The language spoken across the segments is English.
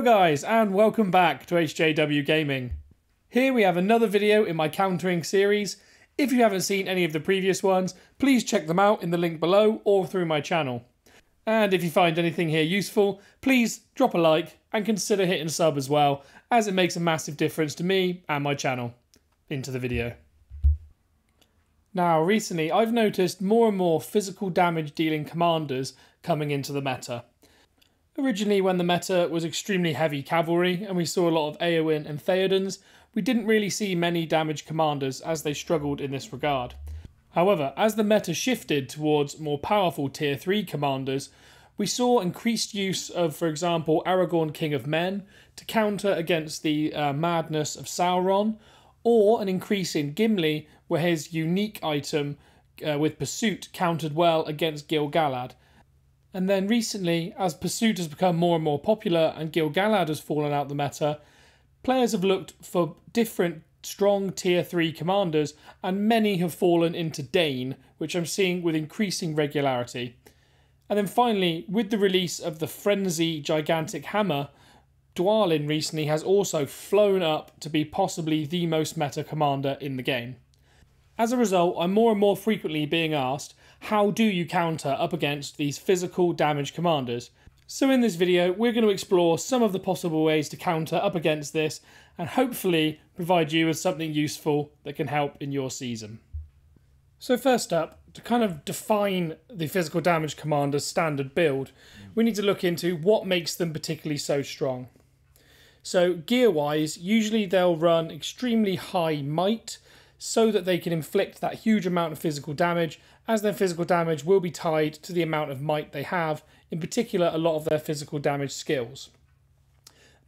Hello guys, and welcome back to HJW Gaming. Here we have another video in my countering series. If you haven't seen any of the previous ones, please check them out in the link below or through my channel. And if you find anything here useful, please drop a like and consider hitting sub as well, as it makes a massive difference to me and my channel. Into the video. Now recently I've noticed more and more physical damage dealing commanders coming into the meta. Originally, when the meta was extremely heavy cavalry and we saw a lot of Eowyn and Theodens, we didn't really see many damage commanders as they struggled in this regard. However, as the meta shifted towards more powerful tier 3 commanders, we saw increased use of, for example, Aragorn King of Men to counter against the madness of Sauron, or an increase in Gimli where his unique item with Pursuit countered well against Gil-galad. And then recently, as Pursuit has become more and more popular and Gil-galad has fallen out the meta, players have looked for different strong tier 3 commanders, and many have fallen into Dain, which I'm seeing with increasing regularity. And then finally, with the release of the Frenzy Gigantic Hammer, Dwalin recently has also flown up to be possibly the most meta commander in the game. As a result, I'm more and more frequently being asked, how do you counter up against these physical damage commanders? So in this video, we're going to explore some of the possible ways to counter up against this and hopefully provide you with something useful that can help in your season. So first up, to kind of define the physical damage commander's standard build, we need to look into what makes them particularly so strong. So gear-wise, usually they'll run extremely high might so that they can inflict that huge amount of physical damage, as their physical damage will be tied to the amount of might they have, in particular a lot of their physical damage skills.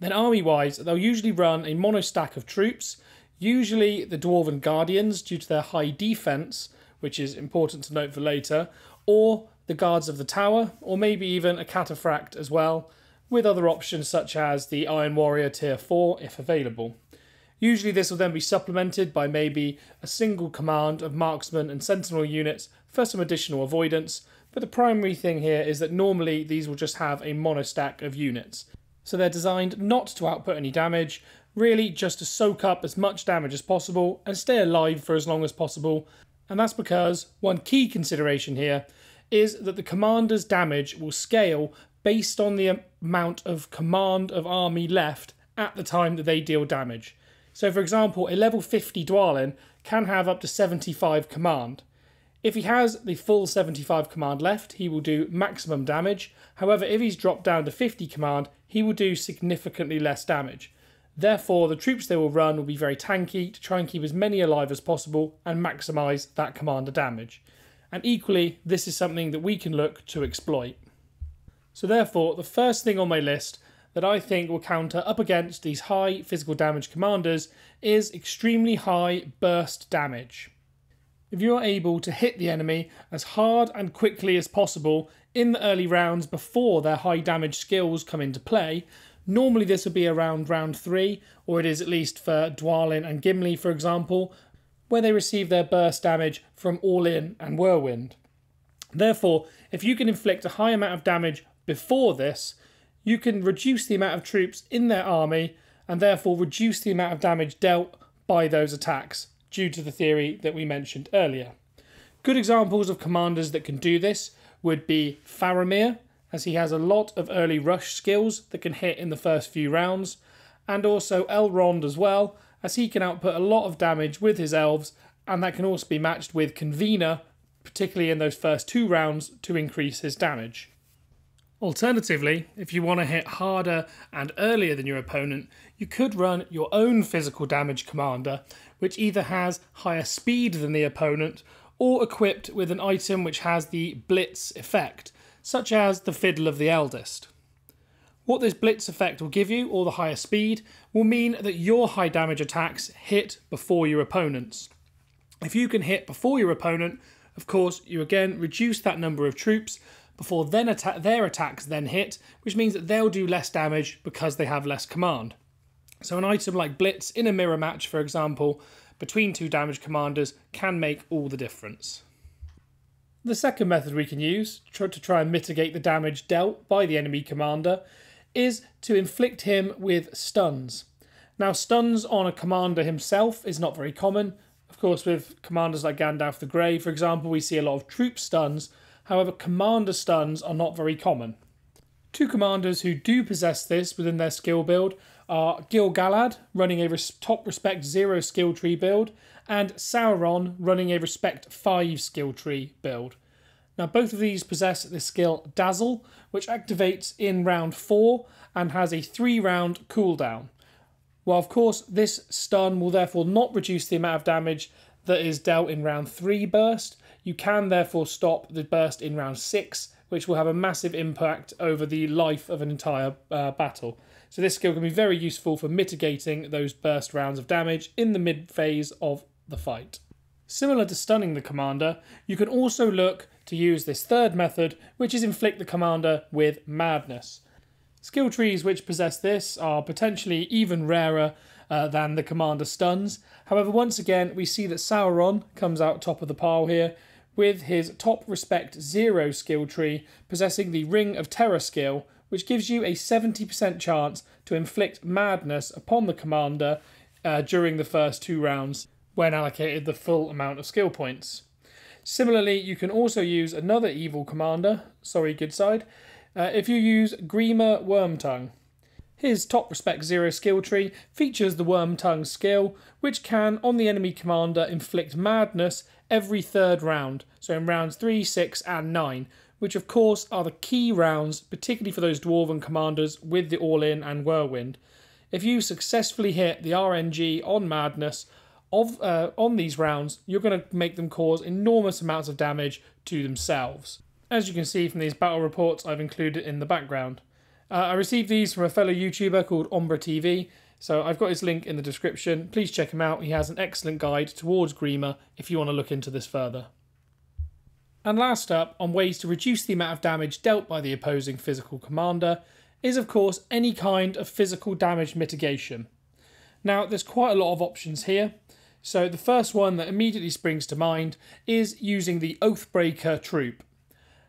Then army-wise, they'll usually run a monostack of troops, usually the Dwarven Guardians due to their high defense, which is important to note for later, or the Guards of the Tower, or maybe even a Cataphract as well, with other options such as the Iron Warrior tier 4 if available. Usually this will then be supplemented by maybe a single command of marksman and sentinel units for some additional avoidance, but the primary thing here is that normally these will just have a monostack of units. So they're designed not to output any damage, really just to soak up as much damage as possible and stay alive for as long as possible, and that's because one key consideration here is that the commander's damage will scale based on the amount of command of army left at the time that they deal damage. So for example, a level 50 Dwalin can have up to 75 command. If he has the full 75 command left, he will do maximum damage. However, if he's dropped down to 50 command, he will do significantly less damage. Therefore, the troops they will run will be very tanky to try and keep as many alive as possible and maximise that commander damage. And equally, this is something that we can look to exploit. So therefore, the first thing on my list that I think will counter up against these high physical damage commanders is extremely high burst damage. If you are able to hit the enemy as hard and quickly as possible in the early rounds before their high damage skills come into play, normally this will be around round 3, or it is at least for Dwalin and Gimli for example, where they receive their burst damage from All-In and Whirlwind. Therefore, if you can inflict a high amount of damage before this, you can reduce the amount of troops in their army and therefore reduce the amount of damage dealt by those attacks due to the theory that we mentioned earlier. Good examples of commanders that can do this would be Faramir, as he has a lot of early rush skills that can hit in the first few rounds, and also Elrond as well, as he can output a lot of damage with his elves, and that can also be matched with Convener, particularly in those first 2 rounds, to increase his damage. Alternatively, if you want to hit harder and earlier than your opponent, you could run your own physical damage commander, which either has higher speed than the opponent, or equipped with an item which has the Blitz effect, such as the Fiddle of the Eldest. What this Blitz effect will give you, or the higher speed, will mean that your high damage attacks hit before your opponent's. If you can hit before your opponent, of course, you again reduce that number of troops before then their attacks then hit, which means that they'll do less damage because they have less command. So an item like Blitz in a mirror match, for example, between 2 damage commanders can make all the difference. The second method we can use to try and mitigate the damage dealt by the enemy commander is to inflict him with stuns. Now, stuns on a commander himself is not very common. Of course, with commanders like Gandalf the Grey, for example, we see a lot of troop stuns. However, commander stuns are not very common. Two commanders who do possess this within their skill build are Gil-galad, running a top respect 0 skill tree build, and Sauron, running a respect 5 skill tree build. Now, both of these possess the skill Dazzle, which activates in round 4 and has a 3-round cooldown. While, of course, this stun will therefore not reduce the amount of damage that is dealt in round 3 burst, you can therefore stop the burst in round 6, which will have a massive impact over the life of an entire battle. So this skill can be very useful for mitigating those burst rounds of damage in the mid phase of the fight. Similar to stunning the commander, you can also look to use this third method, which is inflict the commander with madness. Skill trees which possess this are potentially even rarer than the commander stuns. However, once again, we see that Sauron comes out top of the pile here with his top respect 0 skill tree possessing the Ring of Terror skill, which gives you a 70% chance to inflict madness upon the commander during the first 2 rounds when allocated the full amount of skill points. Similarly, you can also use another evil commander, good side, if you use Grima Wormtongue. His top respect 0 skill tree features the Wormtongue skill, which can, on the enemy commander, inflict madness every 3rd round, so in rounds 3, 6 and 9, which of course are the key rounds, particularly for those Dwarven commanders with the All-In and Whirlwind. If you successfully hit the RNG on madness on these rounds, you're going to make them cause enormous amounts of damage to themselves. As you can see from these battle reports I've included in the background. I received these from a fellow YouTuber called Ombra TV, so I've got his link in the description. Please check him out. He has an excellent guide towards Grima if you want to look into this further. And last up, on ways to reduce the amount of damage dealt by the opposing physical commander, is of course any kind of physical damage mitigation. Now, there's quite a lot of options here. So the first one that immediately springs to mind is using the Oathbreaker troop.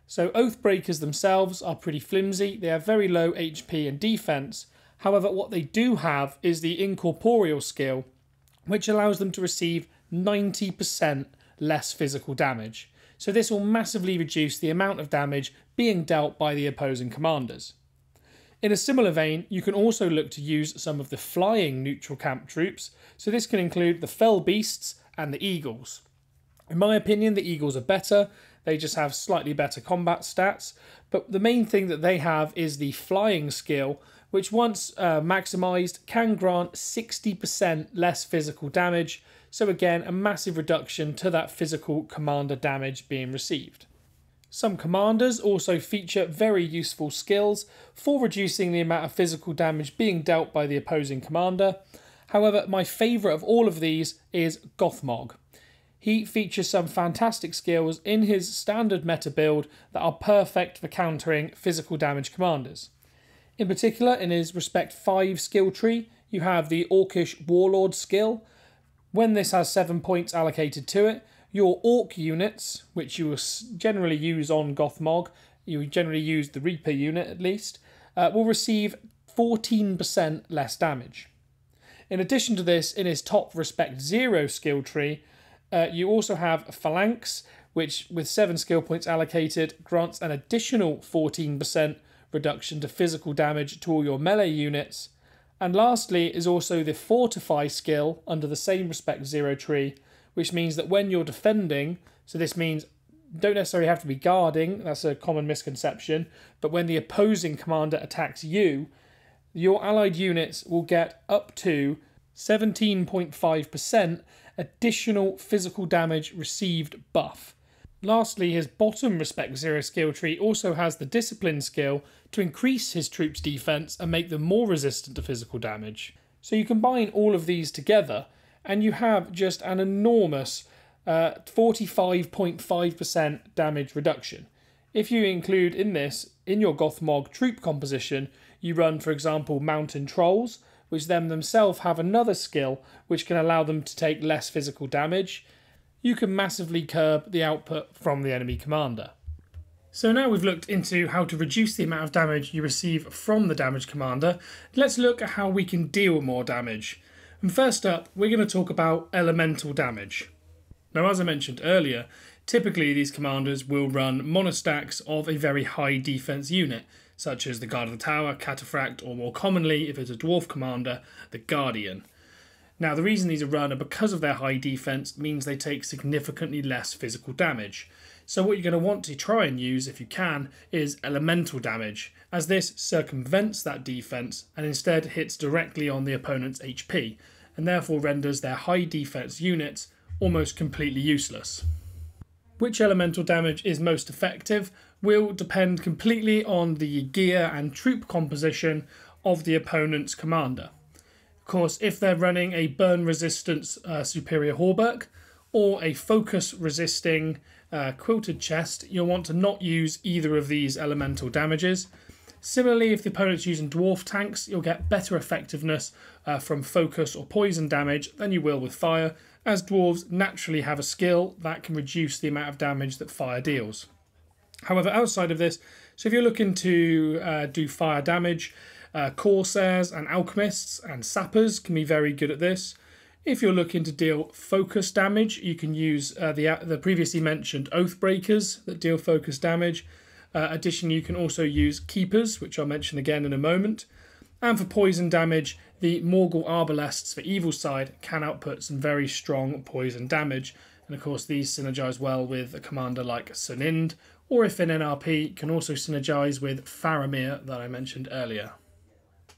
So Oathbreakers themselves are pretty flimsy. They have very low HP and defense. However, what they do have is the Incorporeal skill, which allows them to receive 90% less physical damage. So this will massively reduce the amount of damage being dealt by the opposing commanders. In a similar vein, you can also look to use some of the flying neutral camp troops. So this can include the Fell Beasts and the Eagles. In my opinion, the Eagles are better. They just have slightly better combat stats. But the main thing that they have is the flying skill, which once maximised can grant 60% less physical damage. So again, a massive reduction to that physical commander damage being received. Some commanders also feature very useful skills for reducing the amount of physical damage being dealt by the opposing commander. However, my favourite of all of these is Gothmog. He features some fantastic skills in his standard meta build that are perfect for countering physical damage commanders. In particular, in his respect 5 skill tree, you have the Orcish Warlord skill. When this has 7 points allocated to it, your Orc units, which you will generally use on Gothmog, you generally use the Reaper unit at least, will receive 14% less damage. In addition to this, in his top respect 0 skill tree, you also have Phalanx, which with 7 skill points allocated grants an additional 14% reduction to physical damage to all your melee units. And lastly is also the Fortify skill under the same respect 0 tree, which means that when you're defending, so this means you don't necessarily have to be guarding, that's a common misconception, but when the opposing commander attacks you, your allied units will get up to 17.5% additional physical damage received buff. Lastly, his bottom respect 0 skill tree also has the Discipline skill to increase his troops' defense and make them more resistant to physical damage. So you combine all of these together and you have just an enormous 45.5% damage reduction. If you include in this, in your Gothmog troop composition, you run, for example, Mountain Trolls, which themselves have another skill which can allow them to take less physical damage, you can massively curb the output from the enemy commander. So now we've looked into how to reduce the amount of damage you receive from the damage commander, let's look at how we can deal more damage. And first up, we're going to talk about elemental damage. Now, as I mentioned earlier, typically these commanders will run monostacks of a very high defense unit, such as the Guard of the Tower, Cataphract, or more commonly, if it's a dwarf commander, the Guardian. Now, the reason these are run are because of their high defense means they take significantly less physical damage. So what you're going to want to try and use, if you can, is elemental damage, as this circumvents that defense and instead hits directly on the opponent's HP, and therefore renders their high defense units almost completely useless. Which elemental damage is most effective will depend completely on the gear and troop composition of the opponent's commander. Of course, if they're running a burn resistance superior hauberk or a focus resisting quilted chest, you'll want to not use either of these elemental damages. Similarly, if the opponent's using dwarf tanks, you'll get better effectiveness from focus or poison damage than you will with fire, as dwarves naturally have a skill that can reduce the amount of damage that fire deals. However, outside of this, so if you're looking to do fire damage, corsairs and alchemists and sappers can be very good at this. If you're looking to deal focus damage, you can use the previously mentioned Oathbreakers that deal focus damage. Additionally, you can also use Keepers, which I'll mention again in a moment. And for poison damage, the Morgul Arbalests for Evil Side can output some very strong poison damage. And of course, these synergize well with a commander like Sunind, or if in NRP, can also synergize with Faramir that I mentioned earlier.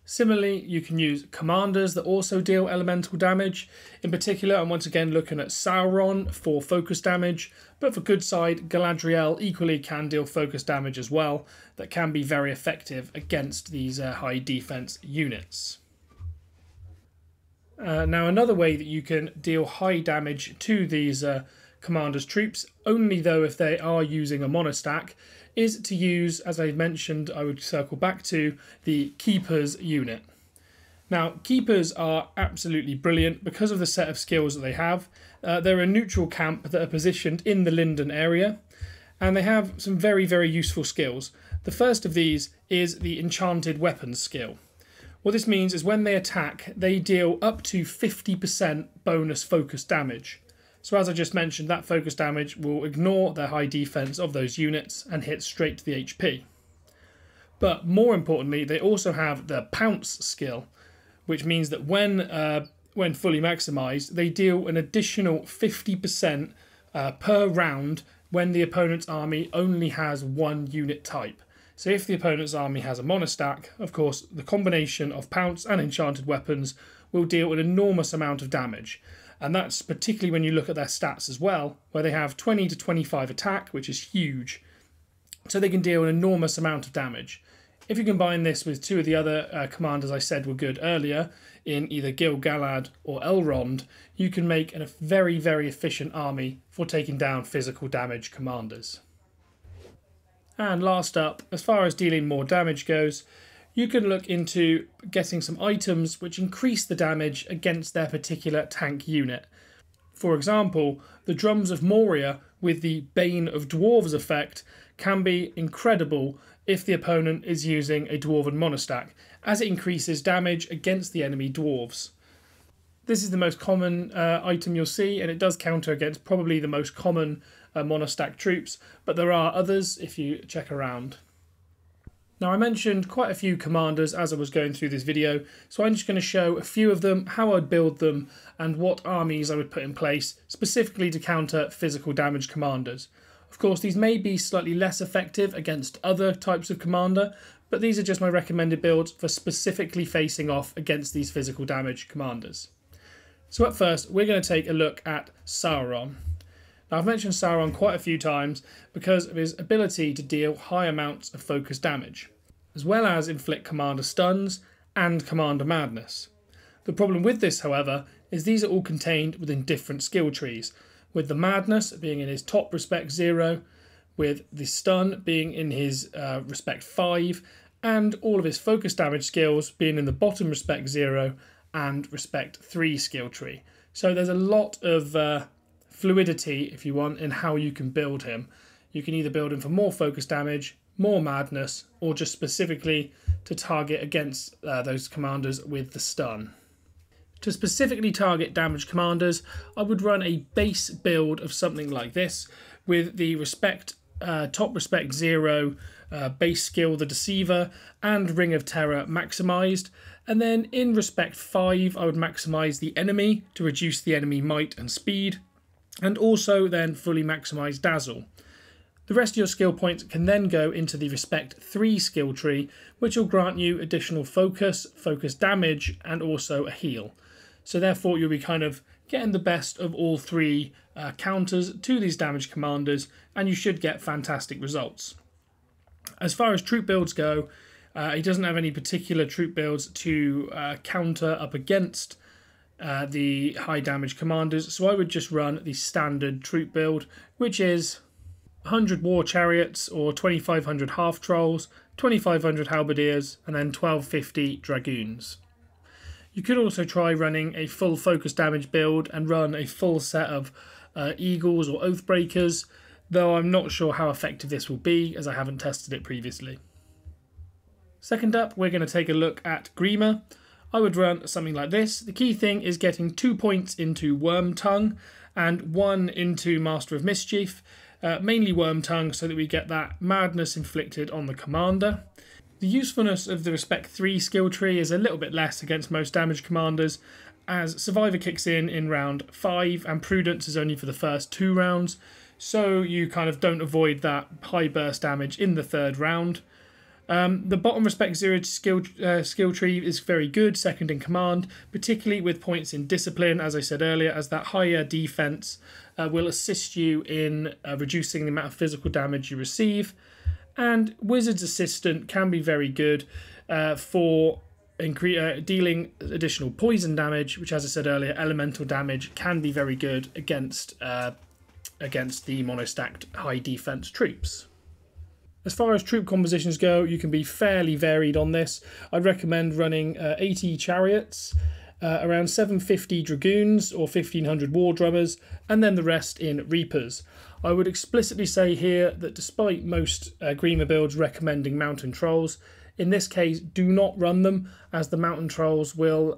Similarly, you can use commanders that also deal elemental damage. In particular, I'm once again looking at Sauron for focus damage, but for good side, Galadriel equally can deal focus damage as well, that can be very effective against these high defense units. Now, another way that you can deal high damage to these commanders' troops, only though if they are using a monostack, is to use, as I mentioned, I would circle back to, the Keepers unit. Now, Keepers are absolutely brilliant because of the set of skills that they have. They're a neutral camp that are positioned in the Linden area, and they have some very, very useful skills. The first of these is the Enchanted Weapons skill. What this means is when they attack, they deal up to 50% bonus focus damage. So as I just mentioned, that focus damage will ignore their high defense of those units and hit straight to the HP. But more importantly, they also have the Pounce skill, which means that when fully maximized, they deal an additional 50% per round when the opponent's army only has one unit type. So if the opponent's army has a monostack, of course, the combination of Pounce and Enchanted Weapons will deal an enormous amount of damage. And that's particularly when you look at their stats as well, where they have 20 to 25 attack, which is huge. So they can deal an enormous amount of damage. If you combine this with two of the other commanders I said were good earlier, in either Gil-galad or Elrond, you can make a very, very efficient army for taking down physical damage commanders. And last up, as far as dealing more damage goes, you can look into getting some items which increase the damage against their particular tank unit. For example, the Drums of Moria with the Bane of Dwarves effect can be incredible if the opponent is using a Dwarven monostack, as it increases damage against the enemy dwarves. This is the most common item you'll see, and it does counter against probably the most common monostack troops, but there are others if you check around. Now, I mentioned quite a few commanders as I was going through this video, so I'm just going to show a few of them, how I'd build them, and what armies I would put in place specifically to counter physical damage commanders. Of course, these may be slightly less effective against other types of commander, but these are just my recommended builds for specifically facing off against these physical damage commanders. So at first, we're going to take a look at Sauron. Now, I've mentioned Sauron quite a few times because of his ability to deal high amounts of focus damage, as well as inflict commander stuns and commander madness. The problem with this, however, is these are all contained within different skill trees, with the madness being in his top respect 0, with the stun being in his respect 5, and all of his focus damage skills being in the bottom respect 0 and respect 3 skill tree. So there's a lot of fluidity, if you want, in how you can build him. you can either build in for more focus damage, more madness, or just specifically to target against those commanders with the stun. To specifically target damaged commanders, I would run a base build of something like this, with the top respect 0, base skill the Deceiver, and Ring of Terror maximised. And then in respect 5, I would maximise the enemy to reduce the enemy might and speed, and also then fully maximise Dazzle. The rest of your skill points can then go into the respect 3 skill tree, which will grant you additional focus, focus damage, and also a heal. So therefore you'll be kind of getting the best of all three counters to these damaged commanders, and you should get fantastic results. As far as troop builds go, he doesn't have any particular troop builds to counter up against the high damage commanders, so I would just run the standard troop build, which is 100 war chariots or 2500 half trolls, 2500 halberdiers, and then 1250 dragoons. You could also try running a full focus damage build and run a full set of eagles or oathbreakers, though I'm not sure how effective this will be as I haven't tested it previously. Second up, we're going to take a look at Grima. I would run something like this. The key thing is getting 2 points into Worm Tongue and 1 into Master of Mischief, mainly Worm Tongue, so that we get that madness inflicted on the commander. The usefulness of the respect 3 skill tree is a little bit less against most damage commanders, as Survivor kicks in round 5 and Prudence is only for the first 2 rounds, so you kind of don't avoid that high burst damage in the 3rd round. The bottom respect 0 skill tree is very good, second in command, particularly with points in discipline, as I said earlier, as that higher defense will assist you in reducing the amount of physical damage you receive. And Wizard's Assistant can be very good for dealing additional poison damage, which, as I said earlier, elemental damage can be very good against the monostacked high defense troops. As far as troop compositions go, you can be fairly varied on this. I'd recommend running 80 chariots, around 750 dragoons or 1500 war drummers, and then the rest in reapers. I would explicitly say here that despite most Grima builds recommending mountain trolls, in this case do not run them, as the mountain trolls will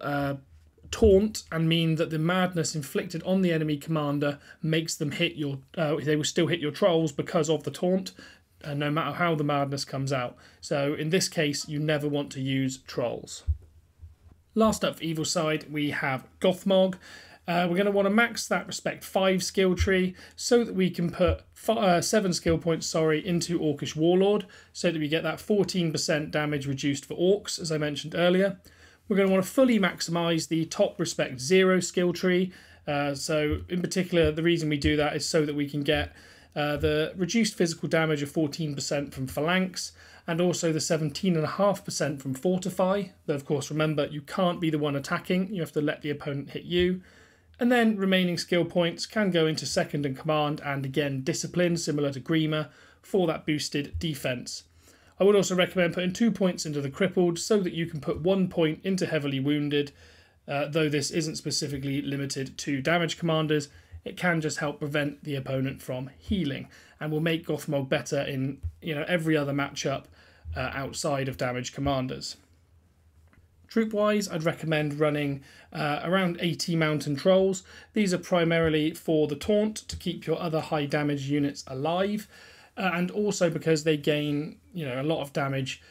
taunt and mean that the madness inflicted on the enemy commander makes them hit your they will still hit your trolls because of the taunt, no matter how the madness comes out. So in this case you never want to use trolls. Last up for evil side we have Gothmog. We're going to want to max that respect 5 skill tree so that we can put 7 skill points into Orcish Warlord, so that we get that 14% damage reduced for orcs, as I mentioned earlier. We're going to want to fully maximise the top respect 0 skill tree. So in particular, the reason we do that is so that we can get the reduced physical damage of 14% from Phalanx, and also the 17.5% from Fortify. Though of course, remember, you can't be the one attacking, you have to let the opponent hit you. And then remaining skill points can go into second in command and again discipline, similar to Grima, for that boosted defense. I would also recommend putting 2 points into the crippled so that you can put 1 point into heavily wounded, though this isn't specifically limited to damage commanders. It can just help prevent the opponent from healing and will make Gothmog better in every other matchup outside of damage commanders. Troop-wise, I'd recommend running around 80 mountain trolls. These are primarily for the taunt, to keep your other high damage units alive, and also because they gain a lot of damage,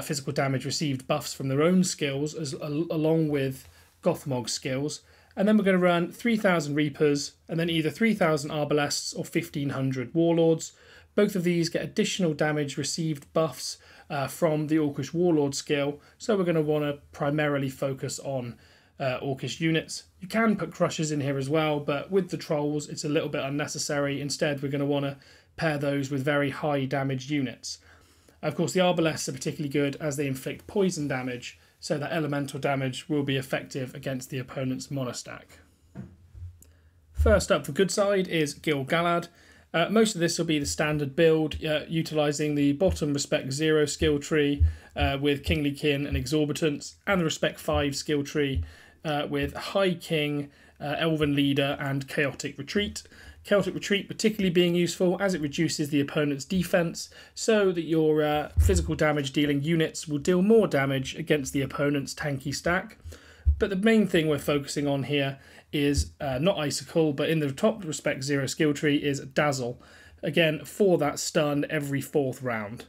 physical damage received buffs from their own skills, along with Gothmog's skills. And then we're going to run 3000 Reapers, and then either 3000 Arbalests or 1500 Warlords. Both of these get additional damage received buffs from the Orcish Warlord skill, so we're going to want to primarily focus on Orcish units. You can put Crushers in here as well, but with the Trolls it's a little bit unnecessary. Instead, we're going to want to pair those with very high damage units. Of course, the Arbalests are particularly good as they inflict poison damage, so that elemental damage will be effective against the opponent's monostack. First up for good side is Gil-galad. Most of this will be the standard build, utilising the bottom respect 0 skill tree with Kingly Kin and Exorbitance, and the respect 5 skill tree with High King, Elven Leader and Chaotic Retreat. Celtic Retreat particularly being useful as it reduces the opponent's defense so that your physical damage dealing units will deal more damage against the opponent's tanky stack. But the main thing we're focusing on here is not Icicle, but in the top respect 0 skill tree is Dazzle. Again, for that stun every 4th round.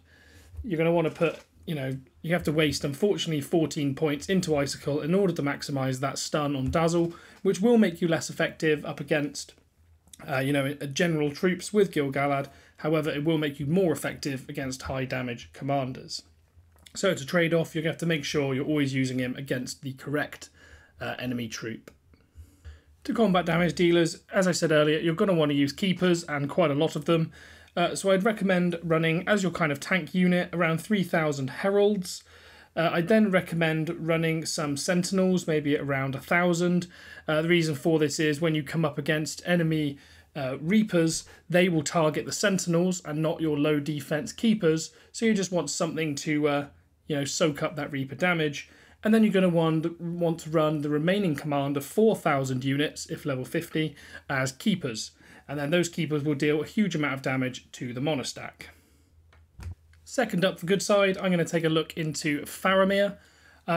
You're going to want to put, you have to waste, unfortunately, 14 points into Icicle in order to maximise that stun on Dazzle, which will make you less effective up against, general troops with Gil-galad. However, it will make you more effective against high damage commanders. So it's a trade-off. You're going to have to make sure you're always using him against the correct enemy troop. To combat damage dealers, as I said earlier, you're going to want to use keepers, and quite a lot of them. So I'd recommend running, as your kind of tank unit, around 3,000 heralds. I'd then recommend running some sentinels, maybe at around 1,000. The reason for this is when you come up against enemy reapers, they will target the sentinels and not your low defense keepers. So you just want something to soak up that reaper damage. And then you're going to want to run the remaining command of 4,000 units, if level 50, as keepers. And then those keepers will deal a huge amount of damage to the monostack. Second up for good side, I'm going to take a look into Faramir.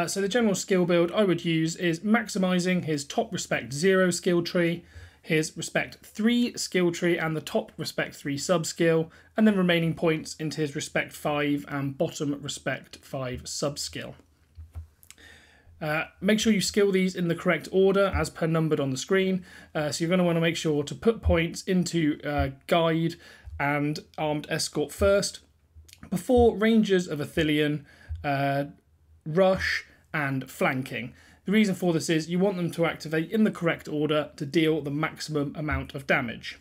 So the general skill build I would use is maximising his top respect 0 skill tree, his respect 3 skill tree and the top respect 3 sub skill, and then remaining points into his respect 5 and bottom respect 5 sub skill. Make sure you skill these in the correct order as per numbered on the screen. So you're going to want to make sure to put points into Guide and Armed Escort first, before Rangers of Athelion, Rush and Flanking. The reason for this is you want them to activate in the correct order to deal the maximum amount of damage.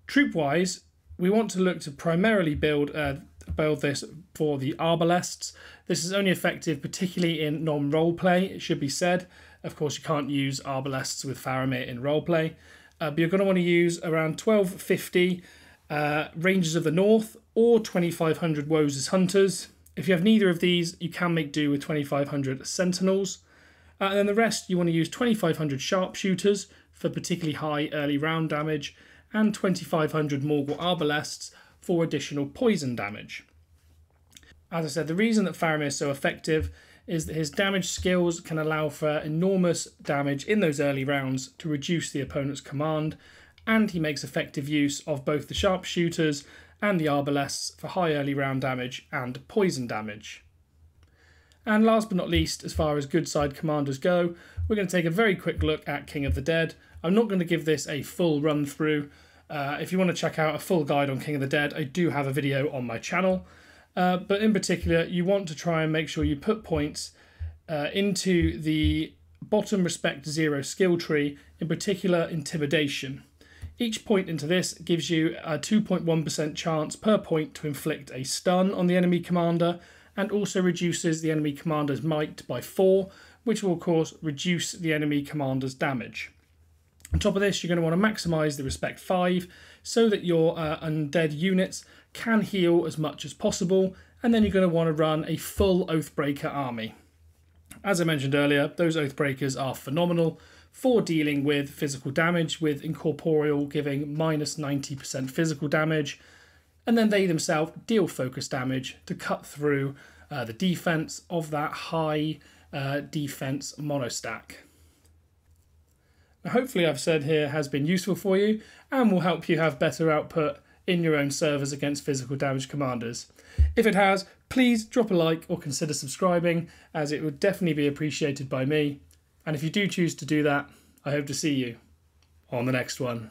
Troop-wise, we want to look to primarily build this for the Arbalests. This is only effective particularly in non-roleplay, it should be said. Of course, you can't use Arbalests with Faramir in roleplay. But you're going to want to use around 1250 Rangers of the North or 2500 Woes' Hunters. If you have neither of these, you can make do with 2500 Sentinels. And then the rest, you want to use 2500 Sharpshooters for particularly high early round damage, and 2500 Morgul Arbalests for additional poison damage. As I said, the reason that Faramir is so effective is that his damage skills can allow for enormous damage in those early rounds to reduce the opponent's command, and he makes effective use of both the Sharpshooters and the Arbalests for high early round damage and poison damage. And last but not least, as far as good side commanders go, we're going to take a very quick look at King of the Dead. I'm not going to give this a full run through. If you want to check out a full guide on King of the Dead, I do have a video on my channel. But in particular, you want to try and make sure you put points into the bottom respect 0 skill tree, in particular Intimidation. Each point into this gives you a 2.1% chance per point to inflict a stun on the enemy commander, and also reduces the enemy commander's might by 4, which will of course reduce the enemy commander's damage. On top of this, you're going to want to maximise the respect 5 so that your undead units can heal as much as possible, and then you're going to want to run a full Oathbreaker army. As I mentioned earlier, those Oathbreakers are phenomenal for dealing with physical damage, with Incorporeal giving minus 90% physical damage, and then they themselves deal focus damage to cut through the defense of that high defense monostack. Now, hopefully I've said here has been useful for you and will help you have better output in your own servers against physical damage commanders. If it has, please drop a like or consider subscribing, as it would definitely be appreciated by me. And if you do choose to do that, I hope to see you on the next one.